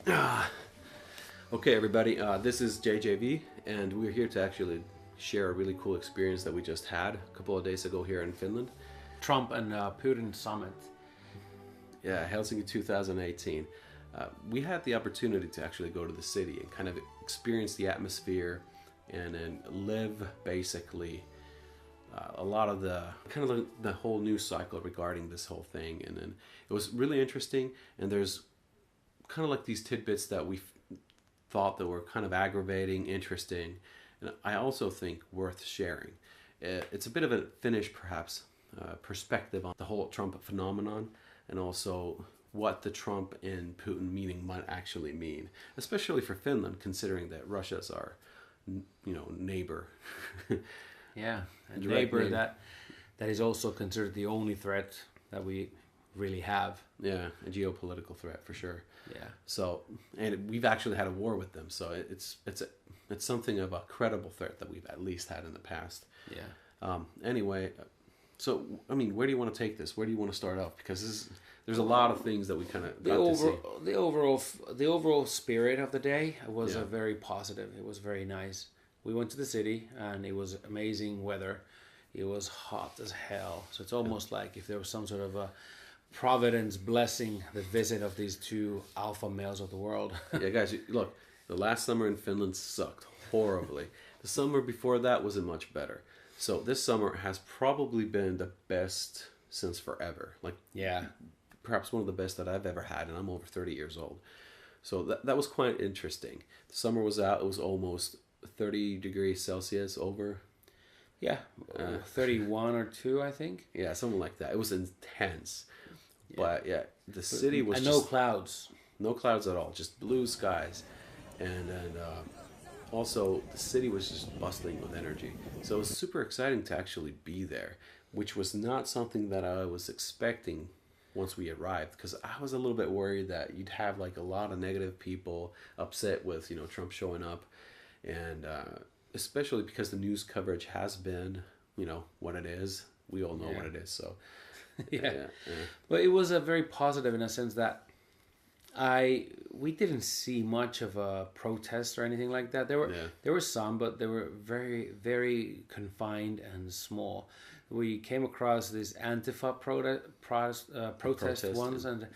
Okay, everybody, this is JJV, and we're here to actually share a really cool experience that we just had a couple of days ago here in Finland. Trump and Putin summit. Yeah, Helsinki 2018. We had the opportunity to actually go to the city and kind of experience the atmosphere and live basically a lot of the kind of the whole news cycle regarding this whole thing. And then it was really interesting, and there's kind of like these tidbits that we thought that were kind of aggravating, interesting, and I also think worth sharing. It's a bit of a Finnish, perhaps, perspective on the whole Trump phenomenon, and also what the Trump and Putin meeting might actually mean, especially for Finland, considering that Russia's our, neighbor. Yeah, a Direct neighbor neighbor. that is also considered the only threat that we really have. Yeah, a geopolitical threat for sure. Yeah. So, and we've actually had a war with them, so it's something of a credible threat that we've at least had in the past. Yeah. Anyway, so I mean, where do you want to take this? Where do you want to start off? Because there's a lot of things that we kind of got to see. The overall spirit of the day was Yeah. very positive. It was very nice. We went to the city and it was amazing weather. It was hot as hell. So it's almost like if there was some sort of a providence blessing the visit of these two alpha males of the world. Yeah, guys, look, the last summer in Finland sucked horribly. The summer before that wasn't much better. So this summer has probably been the best since forever. Like, Yeah. perhaps one of the best that I've ever had, and I'm over 30 years old. So that was quite interesting. The summer was out, it was almost 30 degrees Celsius over. Yeah. 31 or 2, I think. Yeah, something like that. It was intense. But yeah, the city was And just no clouds. no clouds at all, just blue skies. And also the city was just bustling with energy. So it was super exciting to actually be there, which was not something that I was expecting once we arrived, because I was a little bit worried that you'd have like a lot of negative people upset with Trump showing up, and especially because the news coverage has been what it is. We all know Yeah. what it is. So Yeah. But it was a very positive in a sense that we didn't see much of a protest or anything like that. There were some, but they were very, very confined and small. We came across this Antifa protest ones, and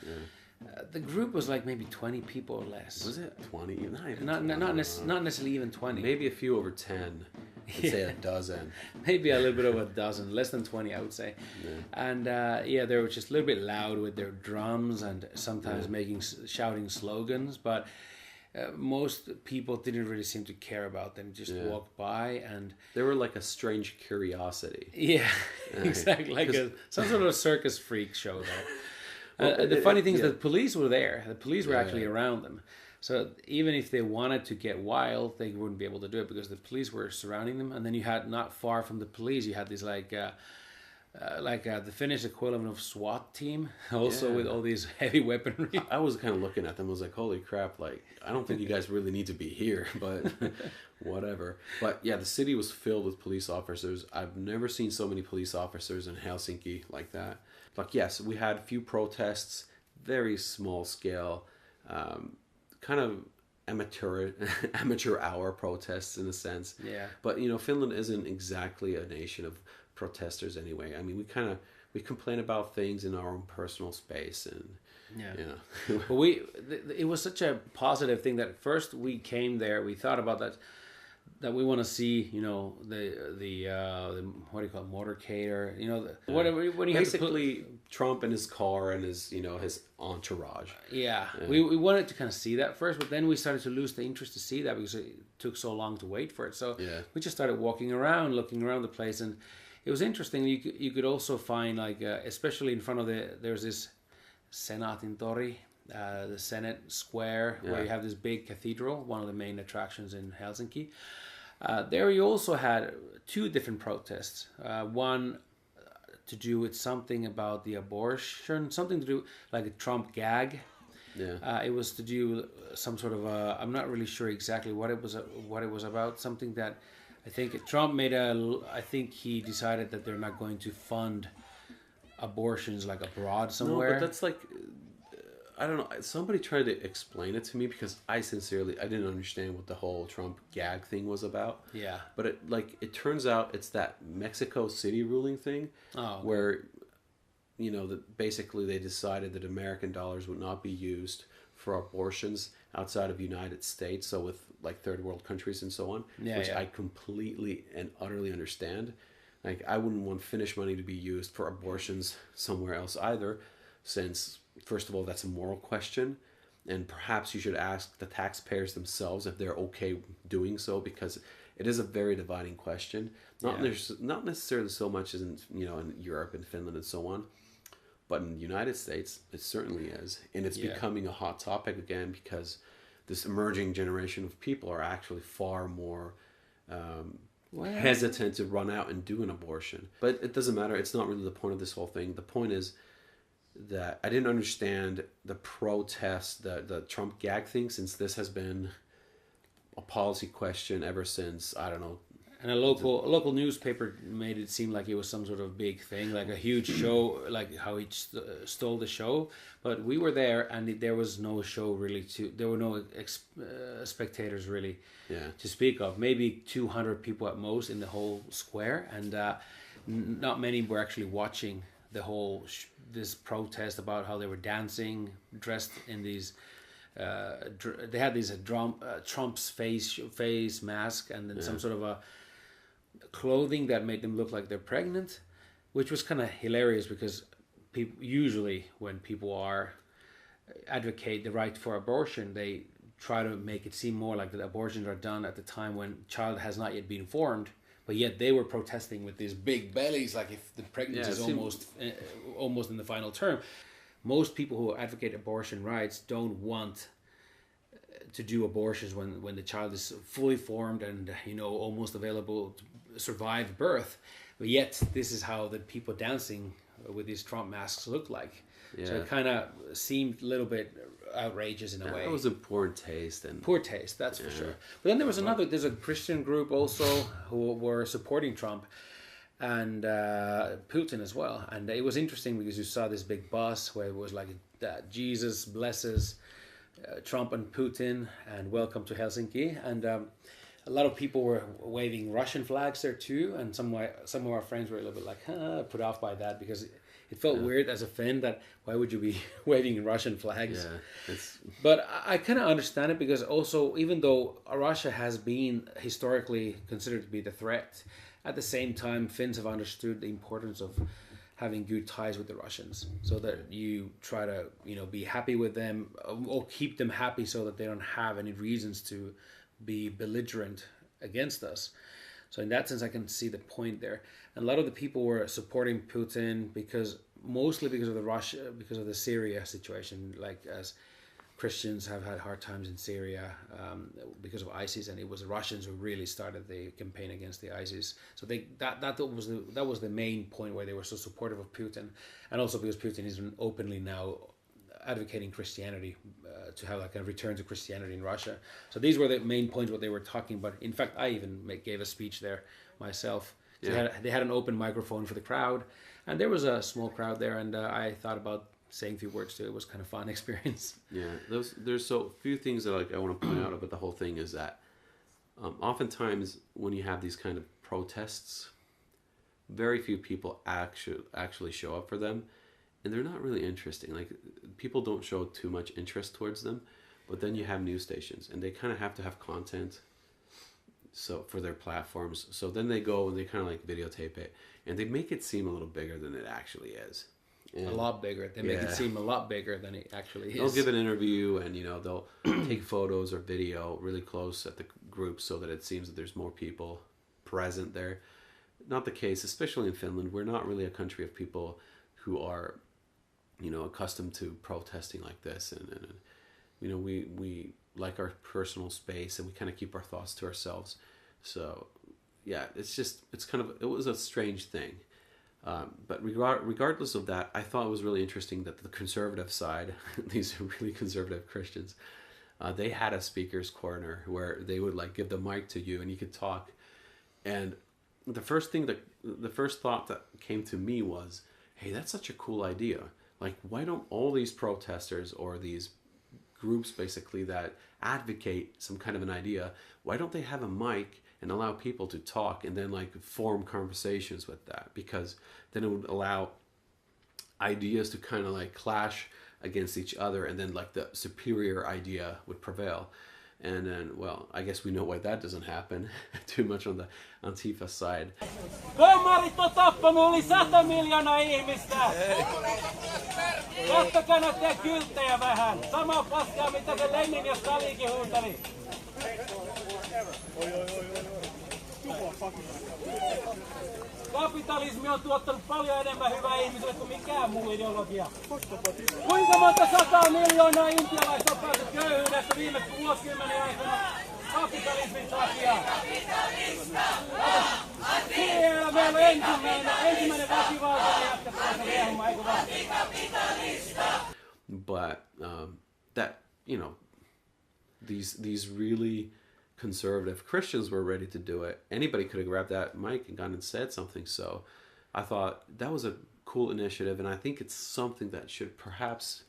the group was like maybe 20 people or less. Was it 20? Not even Not 20. not necessarily even 20. Maybe a few over 10. I'd say a dozen. Maybe a little bit over a dozen, less than 20, I would say. Yeah. And they were just a little bit loud with their drums and sometimes shouting slogans, but most people didn't really seem to care about them. Just walked by, and They were like a strange curiosity. yeah, exactly, like some sort of circus freak show there. The funny thing is that the police were there. The police were actually around them. So even if they wanted to get wild, they wouldn't be able to do it because the police were surrounding them. And then you had, not far from the police, you had this the Finnish equivalent of SWAT team, also with all these heavy weaponry. I was kind of looking at them. I was like, holy crap, like, I don't think you guys really need to be here, but whatever. But yeah, the city was filled with police officers. I've never seen so many police officers in Helsinki like that. Like, yes, we had a few protests, very small scale, kind of amateur hour protests in a sense. Yeah. But Finland isn't exactly a nation of protesters anyway. I mean, we complain about things in our own personal space, and But it was such a positive thing that first we came there, we thought about that we want to see, the what do you call it, motorcade, or whatever, when you basically Trump and his car and his his entourage. We wanted to kind of see that first, but then we started to lose the interest to see that because it took so long to wait for it. So we just started walking around, looking around the place, and it was interesting. You could also find, like, especially in front of there's this Senaatintori, the Senate Square, where you have this big cathedral, one of the main attractions in Helsinki. There you also had two different protests. One to do with something about the abortion, something to do like a Trump gag. It was to do some sort of I'm not really sure exactly what it was about. Something that I think Trump I think he decided that they're not going to fund abortions like abroad somewhere. No, but that's like I don't know. Somebody tried to explain it to me because I didn't understand what the whole Trump gag thing was about. Yeah. But it turns out it's that Mexico City ruling thing, where, that basically they decided that American dollars would not be used for abortions outside of United States. So with like third world countries and so on, which I completely and utterly understand. Like I wouldn't want Finnish money to be used for abortions somewhere else either, since first of all, that's a moral question, and perhaps you should ask the taxpayers themselves if they're okay doing so, because it is a very dividing question. Not necessarily so much as in Europe and Finland and so on, but in the United States it certainly is, and it's becoming a hot topic again because this emerging generation of people are actually far more hesitant to run out and do an abortion. But it doesn't matter. It's not really the point of this whole thing. The point is that I didn't understand the protest, the Trump gag thing, since this has been a policy question ever since, I don't know. And a local newspaper made it seem like it was some sort of big thing, like a huge show, like how he stole the show. But we were there, and there was no show really there were no spectators really to speak of. Maybe 200 people at most in the whole square, and not many were actually watching the whole this protest about how they were dancing, dressed in these. They had these Trump's face mask, and then some sort of a clothing that made them look like they're pregnant, which was kind of hilarious because usually when people advocate the right for abortion, they try to make it seem more like that abortions are done at the time when child has not yet been formed. But yet they were protesting with these big bellies, like if the pregnancy is almost in the final term. Most people who advocate abortion rights don't want to do abortions when the child is fully formed and almost available to survive birth. But yet this is how the people dancing with these Trump masks look like. Yeah. So it kind of seemed a little bit outrageous in a way. That was in poor taste. Poor taste, that's for sure. But then there's a Christian group also who were supporting Trump and Putin as well. And it was interesting because you saw this big bus where it was like Jesus blesses Trump and Putin and welcome to Helsinki. And a lot of people were waving Russian flags there too. And some of our friends were a little bit like put off by that because it felt weird as a fan that why would you be waving Russian flags? Yeah, but I kind of understand it because also even though Russia has been historically considered to be the threat, at the same time Finns have understood the importance of having good ties with the Russians so that you try to be happy with them or keep them happy so that they don't have any reasons to be belligerent against us. So in that sense, I can see the point there. And a lot of the people were supporting Putin mostly because of the Syria situation. Like as Christians have had hard times in Syria because of ISIS, and it was the Russians who really started the campaign against the ISIS. So that was the main point where they were so supportive of Putin, and also because Putin is openly now advocating Christianity to have like a return to Christianity in Russia. So these were the main points what they were talking about. In fact, I even gave a speech there myself. So they had an open microphone for the crowd, and there was a small crowd there, and I thought about saying a few words too. It was kind of fun experience. Yeah, there's so few things that I want to point out about the whole thing is that oftentimes when you have these kind of protests, very few people actually show up for them. And they're not really interesting. Like people don't show too much interest towards them, but then you have news stations, and they kind of have to have content, so for their platforms. So then they go and they kind of like videotape it, and they make it seem a little bigger than it actually is. And a lot bigger. They make it seem a lot bigger than it actually is. They'll give an interview, and they'll take photos or video really close at the group so that it seems that there's more people present there. Not the case, especially in Finland. We're not really a country of people who are accustomed to protesting like this, and we like our personal space, and we kind of keep our thoughts to ourselves. So yeah, it was a strange thing, but regardless of that, I thought it was really interesting that the conservative side, these really conservative Christians, they had a speaker's corner where they would like give the mic to you and you could talk. And the first thought that came to me was, hey, that's such a cool idea. Like, why don't all these protesters or these groups basically that advocate some kind of an idea, why don't they have a mic and allow people to talk and then like form conversations with that? Because then it would allow ideas to kind of like clash against each other, and then like the superior idea would prevail. And then, well, I guess we know why that doesn't happen too much on the Antifa side. Kömmärit on tappanut yli 100 miljoonaa ihmistä. Kattokaa noiden kylttejä vähän. Sama paskaa, mitä se Lenin ja Stalinkin huuteli. Kapitalismi on tuottanut paljon enemmän hyvää ihmisille kuin mikään muu ideologia. Kuinka monta 100 miljoonaa intialaista on päässyt köyhyydestä viime vuosikymmenen aikana kapitalismin takia? Siellä meillä on ensimmäinen väkivaltainen jätkä tuossa riehuma, eikö vaan? But that, you know, these really conservative Christians were ready to do it. Anybody could have grabbed that mic and gone and said something. So I thought that was a cool initiative, and I think it's something that should perhaps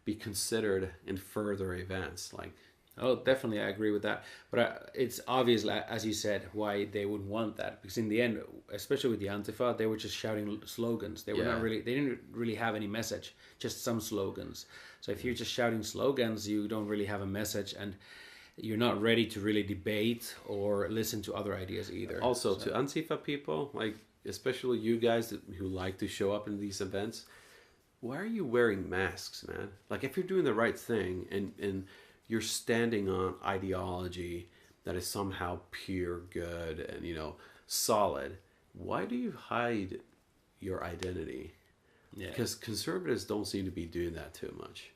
be considered in further events. Like, oh, definitely, I agree with that. But it's obvious, as you said, why they would want that. Because in the end, especially with the Antifa, they were just shouting slogans. They were not really. They didn't really have any message. Just some slogans. So if you're just shouting slogans, you don't really have a message, and you're not ready to really debate or listen to other ideas either. Also, to Antifa people, like especially you guys who like to show up in these events, why are you wearing masks, man? Like, if you're doing the right thing and you're standing on ideology that is somehow pure good and, you know, solid, why do you hide your identity? Yeah. Because conservatives don't seem to be doing that too much.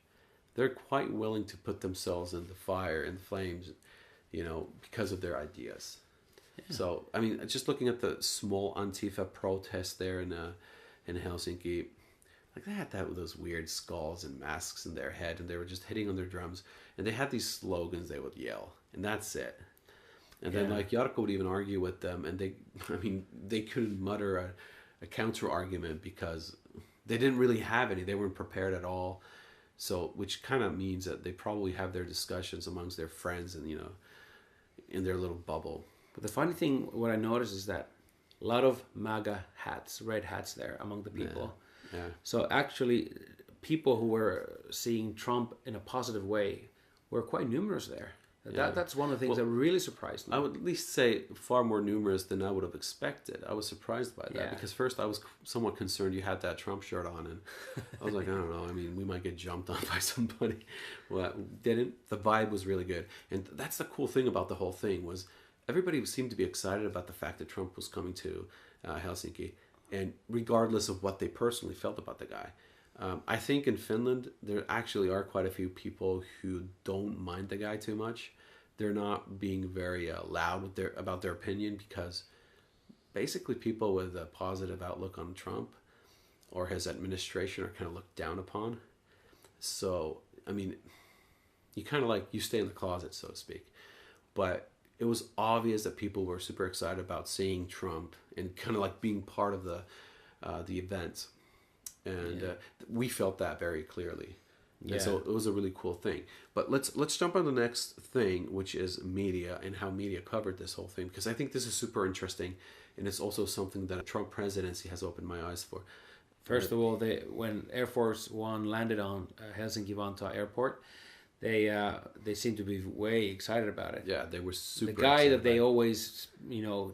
They're quite willing to put themselves in the fire and flames, you know, because of their ideas. Yeah. So, I mean, just looking at the small Antifa protest there in Helsinki, like, they had those weird skulls and masks in their head, and they were just hitting on their drums, and they had these slogans they would yell, and that's it. And then, like, Jarkko would even argue with them, and they couldn't mutter a counter argument because they didn't really have any. They weren't prepared at all. So, which kind of means that they probably have their discussions amongst their friends and, you know, in their little bubble. But the funny thing, what I noticed is that a lot of MAGA hats, red hats there among the people. Yeah. So actually, people who were seeing Trump in a positive way were quite numerous there. That's one of the things that really surprised me. I would at least say far more numerous than I would have expected. I was surprised by that because first I was somewhat concerned you had that Trump shirt on, and I was like, I don't know, I mean, we might get jumped on by somebody. Well, didn't. The vibe was really good. And that's the cool thing about the whole thing was everybody seemed to be excited about the fact that Trump was coming to Helsinki, and regardless of what they personally felt about the guy. I think in Finland, there actually are quite a few people who don't mind the guy too much. They're not being very loud with about their opinion because basically people with a positive outlook on Trump or his administration are kind of looked down upon. So, I mean, you stay in the closet, so to speak. But it was obvious that people were super excited about seeing Trump and kind of like being part of the event. And we felt that very clearly. And so it was a really cool thing. But let's jump on the next thing, which is media and how media covered this whole thing, because I think this is super interesting, and it's also something that a Trump presidency has opened my eyes for. First of all, when Air Force One landed on Helsinki-Vantaa Airport, they seemed to be way excited about it. Yeah, they were super. The guy that they always,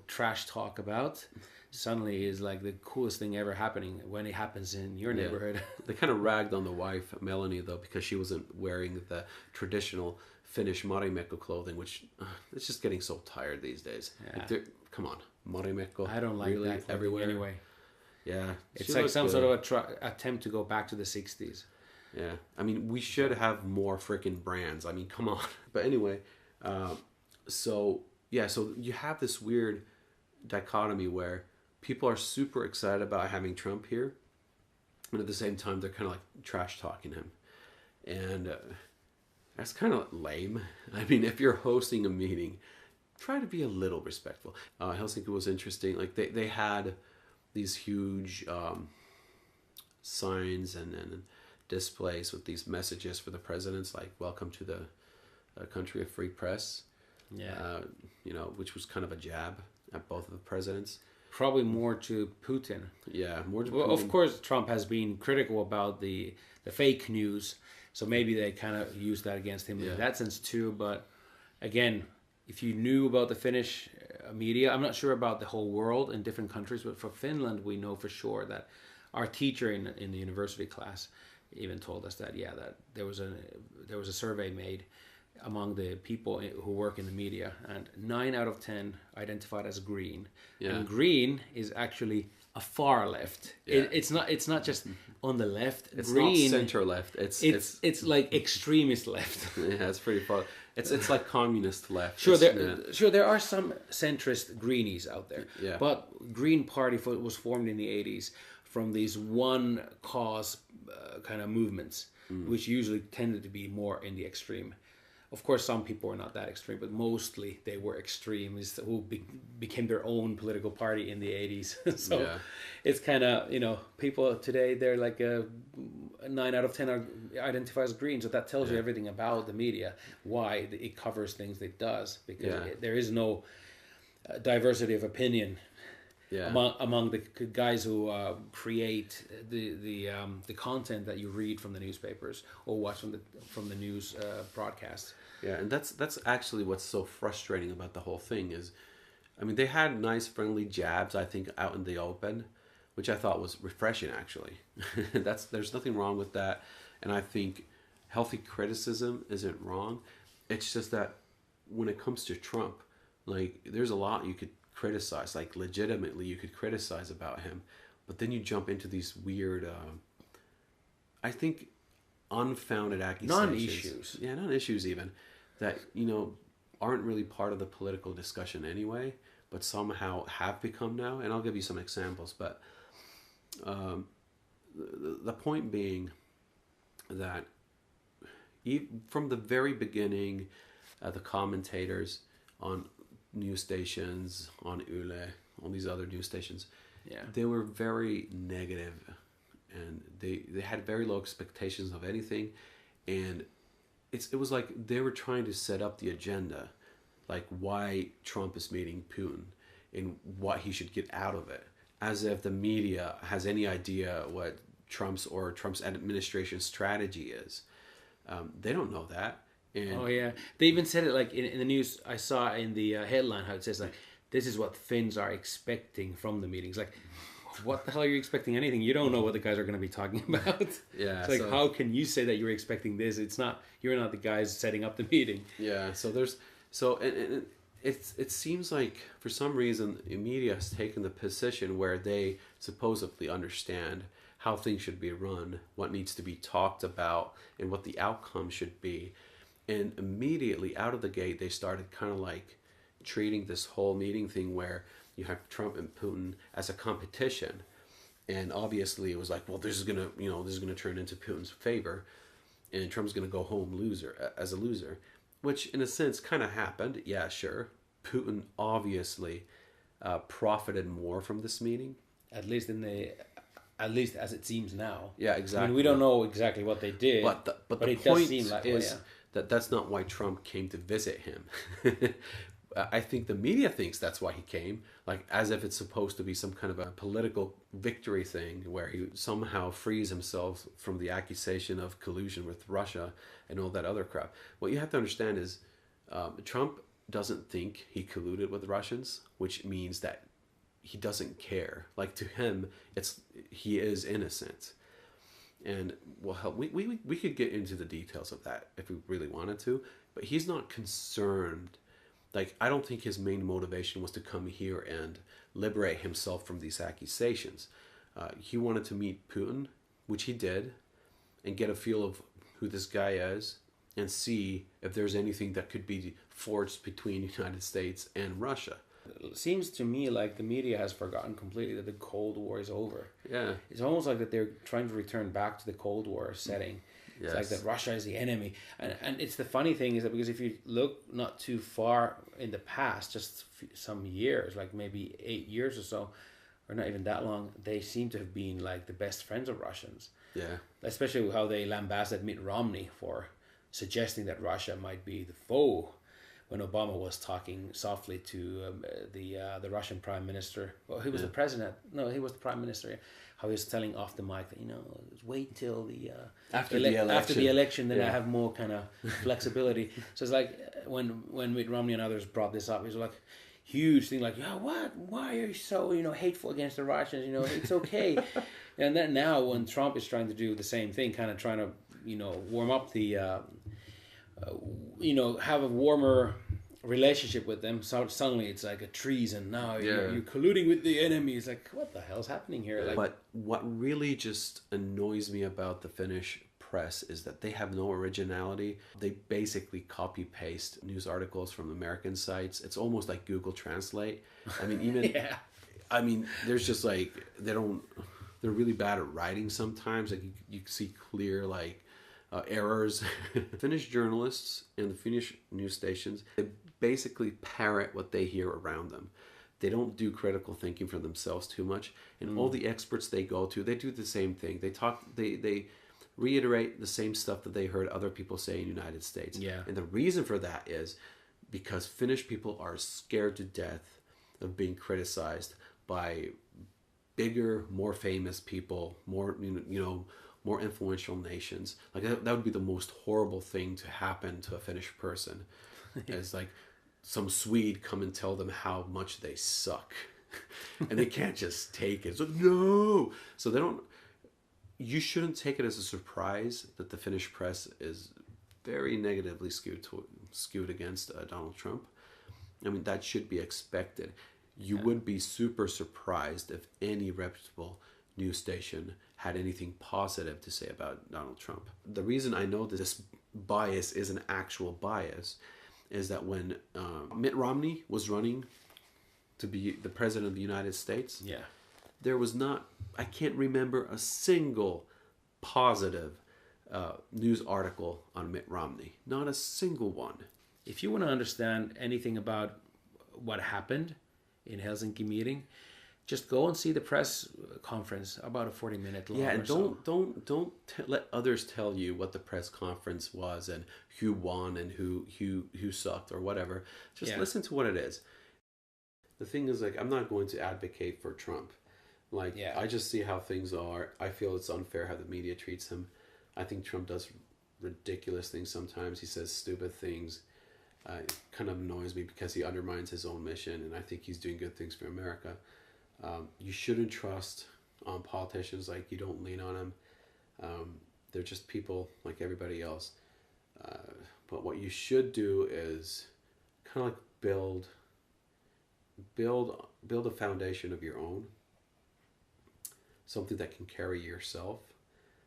trash talk about, suddenly is like the coolest thing ever happening when it happens in your neighborhood. They kind of ragged on the wife, Melanie, though, because she wasn't wearing the traditional Finnish marimekko clothing, which it's just getting so tired these days. Yeah. Like, come on, marimekko. I don't like really, that everywhere anyway. Yeah, it's like some sort of attempt to go back to the 60s. Yeah, I mean, we should have more freaking brands. I mean, come on. But anyway, so you have this weird dichotomy where people are super excited about having Trump here, and at the same time, they're kind of like trash talking him. And that's kind of lame. I mean, if you're hosting a meeting, try to be a little respectful. Helsinki was interesting. Like, they had these huge signs and displays with these messages for the presidents, like "Welcome to the country of free press." Yeah. Which was kind of a jab at both of the presidents. Probably more to Putin. Yeah, more to Well, Putin. of course, Trump has been critical about the fake news, so maybe they kind of use that against him in that sense too. But again, if you knew about the Finnish media, I'm not sure about the whole world in different countries, but for Finland, we know for sure that our teacher in the university class even told us that that there was a survey made among the people who work in the media, and 9 out of 10 identified as green. Yeah. And green is actually a far left. Yeah. It's not just on the left. It's green, not center left. It's like extremist left. Yeah, it's pretty far. It's like communist left. Sure, there are some centrist greenies out there. Yeah. But Green Party was formed in the 80s from these one cause kind of movements, which usually tended to be more in the extreme. Of course, some people were not that extreme, but mostly they were extremists who became their own political party in the 80s. So it's kind of, people today, they're like 9 out of 10 identify as green. So that tells you everything about the media, why it covers things it does, because there is no diversity of opinion among the guys who create the content that you read from the newspapers or watch from the news broadcasts. Yeah, and that's actually what's so frustrating about the whole thing is, I mean, they had nice friendly jabs, I think, out in the open, which I thought was refreshing actually. There's nothing wrong with that, and I think healthy criticism isn't wrong. It's just that when it comes to Trump, like, there's a lot you could criticize, like legitimately you could criticize about him, but then you jump into these weird I think unfounded accusations, non-issues even, that aren't really part of the political discussion anyway, but somehow have become now. And I'll give you some examples, but the point being that from the very beginning, the commentators on news stations, on Yle, on these other news stations, they were very negative, and they had very low expectations of anything, and it was like they were trying to set up the agenda, like why Trump is meeting Putin and what he should get out of it, as if the media has any idea what Trump's administration's strategy is. They don't know that. And they even said it like in the news. I saw in the headline how it says like, this is what Finns are expecting from the meetings. Like, what the hell are you expecting? Anything? You don't know what the guys are going to be talking about. Yeah, it's like, how can you say that you're expecting this? You're not the guys setting up the meeting. Yeah, it seems like for some reason the media has taken the position where they supposedly understand how things should be run, what needs to be talked about, and what the outcome should be. And immediately out of the gate, they started kind of like treating this whole meeting thing where you have Trump and Putin as a competition. And obviously it was like, well, this is gonna turn into Putin's favor, and Trump's gonna go home as a loser, which in a sense kind of happened. Yeah, sure. Putin obviously profited more from this meeting. At least as it seems now. Yeah, exactly. I mean, we don't know exactly what they did, but the it point does seem that is way, that's not why Trump came to visit him. I think the media thinks that's why he came, like as if it's supposed to be some kind of a political victory thing where he somehow frees himself from the accusation of collusion with Russia and all that other crap. What you have to understand is Trump doesn't think he colluded with the Russians, which means that he doesn't care. Like, to him, he is innocent. And well, we could get into the details of that if we really wanted to, but he's not concerned. Like, I don't think his main motivation was to come here and liberate himself from these accusations. He wanted to meet Putin, which he did, and get a feel of who this guy is, and see if there's anything that could be forged between the United States and Russia. It seems to me like the media has forgotten completely that the Cold War is over. Yeah. It's almost like that they're trying to return back to the Cold War setting. It's like that Russia is the enemy. And it's the funny thing is that because if you look not too far in the past, just some years, like maybe 8 years or so, or not even that long, they seem to have been like the best friends of Russians. Yeah. Especially how they lambasted Mitt Romney for suggesting that Russia might be the foe when Obama was talking softly to the Russian prime minister. Well, he was the president. No, he was the prime minister. How he was telling off the mic that, wait till the after the election, then I have more kind of flexibility. So it's like when Mitt Romney and others brought this up, it was like huge thing, like, what? Why are you so hateful against the Russians? It's okay. And then now when Trump is trying to do the same thing, kind of trying to warm up the have a warmer relationship with them, so suddenly it's like a treason. Now you're colluding with the enemy. It's like, what the hell's happening here? Like, but what really just annoys me about the Finnish press is that they have no originality. They basically copy paste news articles from American sites. It's almost like Google Translate. I mean, even I mean, there's just like they're really bad at writing sometimes. Like you see clear errors. Finnish journalists and the Finnish news stations, they basically parrot what they hear around them. They don't do critical thinking for themselves too much. And all the experts they go to, they do the same thing. They reiterate the same stuff that they heard other people say in the United States. Yeah. And the reason for that is because Finnish people are scared to death of being criticized by bigger, more famous people, more more influential nations. Like that would be the most horrible thing to happen to a Finnish person. Is like some Swede come and tell them how much they suck, and they can't just take it. It's like, no. So they don't. You shouldn't take it as a surprise that the Finnish press is very negatively skewed against Donald Trump. I mean, that should be expected. You would be super surprised if any reputable news station had anything positive to say about Donald Trump. The reason I know that this bias is an actual bias is that when Mitt Romney was running to be the president of the United States, there was not, I can't remember a single positive news article on Mitt Romney. Not a single one. If you want to understand anything about what happened in Helsinki meeting, just go and see the press conference, about a 40-minute long. Yeah, and don't let others tell you what the press conference was and who won and who sucked or whatever. Just listen to what it is. The thing is, like, I'm not going to advocate for Trump. Like, I just see how things are. I feel it's unfair how the media treats him. I think Trump does ridiculous things sometimes. He says stupid things. It kind of annoys me because he undermines his own mission, and I think he's doing good things for America. You shouldn't trust on politicians. Like, you don't lean on them. They're just people like everybody else. But what you should do is kind of like build a foundation of your own, something that can carry yourself,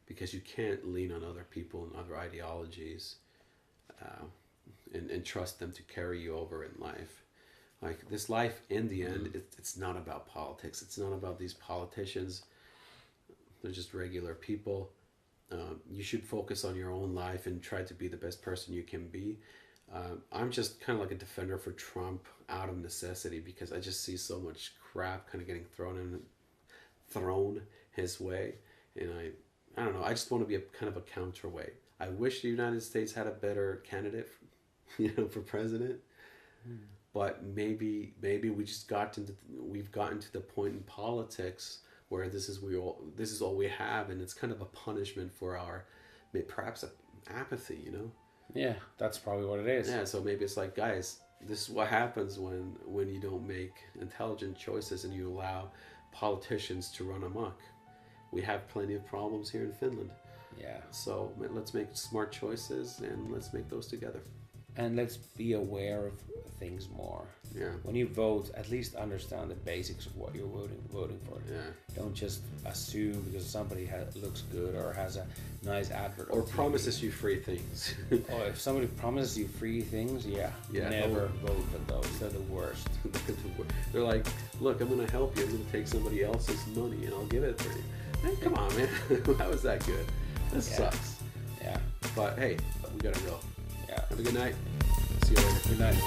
because you can't lean on other people and other ideologies and trust them to carry you over in life. Like, this life, in the end, it's not about politics. It's not about these politicians. They're just regular people. You should focus on your own life and try to be the best person you can be. I'm just kind of like a defender for Trump out of necessity, because I just see so much crap kind of getting thrown his way. And I don't know, I just want to be a kind of a counterweight. I wish the United States had a better candidate, for president. But maybe we just we've gotten to the point in politics where this is all we have, and it's kind of a punishment for our perhaps apathy, Yeah, that's probably what it is. Yeah, so maybe it's like, guys, this is what happens when you don't make intelligent choices and you allow politicians to run amok. We have plenty of problems here in Finland. Yeah. So let's make smart choices, and let's make those together. And let's be aware of things more. Yeah. When you vote, at least understand the basics of what you're voting for. Yeah. Don't just assume because somebody looks good or has a nice advert or promises you free things. Or if somebody promises you free things, never vote for those. They're the worst. They're like, look, I'm going to help you. I'm going to take somebody else's money and I'll give it for you. Hey, come on, man. How is that good? This sucks. Yeah. But hey, we got to go. Yeah. Have a good night. See you later. Good night.